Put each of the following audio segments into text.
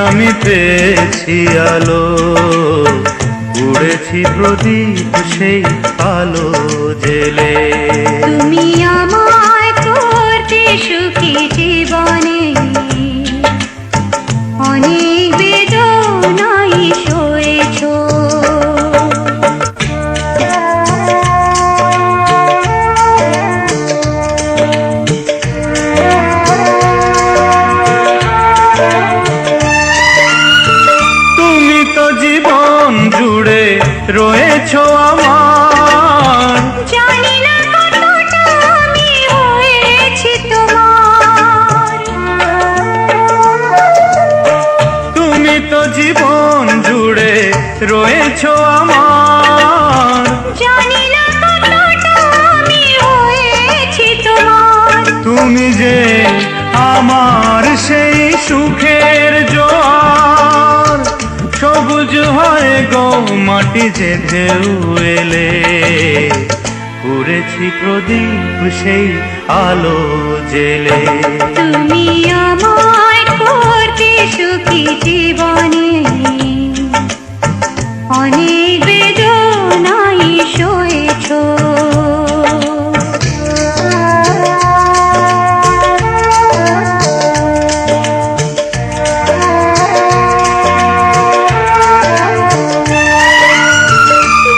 আমি পেয়েছি আলো, উড়েছি প্রদীপ সেই আলো জেলে। তুমি আমায় করতে সুখী জীবনে, অনেক বেদনাই সয়েছো। তুমি তো জীবন জুড়ে রয়েছো আমার, জানি না কতটা আমি হয়েছি তোমার। তুমি তো জীবন জুড়ে রয়েছো আমার, জানি না কতটা আমি হয়েছি তোমার। তুমি যে আমার সেই সুখের জোয়ার, সবুজ হয় গো মাটি যে ঢেউ এলে, উড়েছি প্রদীপ সেই আলো জেলে। তুমি আমায় করতে সুখী জীবনে, অনেক বেদনাই সয়েছো।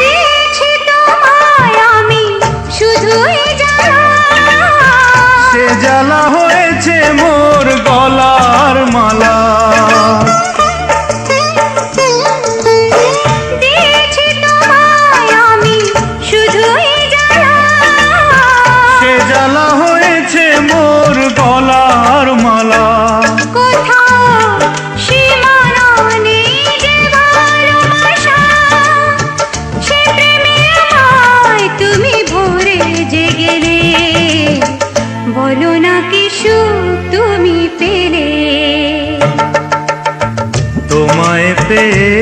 দিয়েছি তোমায় আমি শুধুই জ্বালা, সে জ্বালা হয়েছে মোর গলার মালা। দিয়েছি তোমায় আমি শুধুই জ্বালা, সে জ্বালা হয়েছে মোর গলার মালা। কোথাও সীমানা নেই যে ভালোবাসা, সে প্রেমে আমায় তুমি ভরে যে গেলে। বলো না কি সুখ তুমি পেলে। তোমায় পেয়ে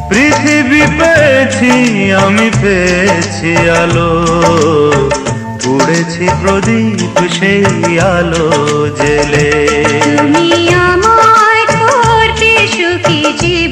পৃথিবী পেয়েছি, আমি পেয়েছি আলো, উড়েছি প্রদীপ সেই আলো জেলে। তুমি আমায় করতে সুখী জীবন।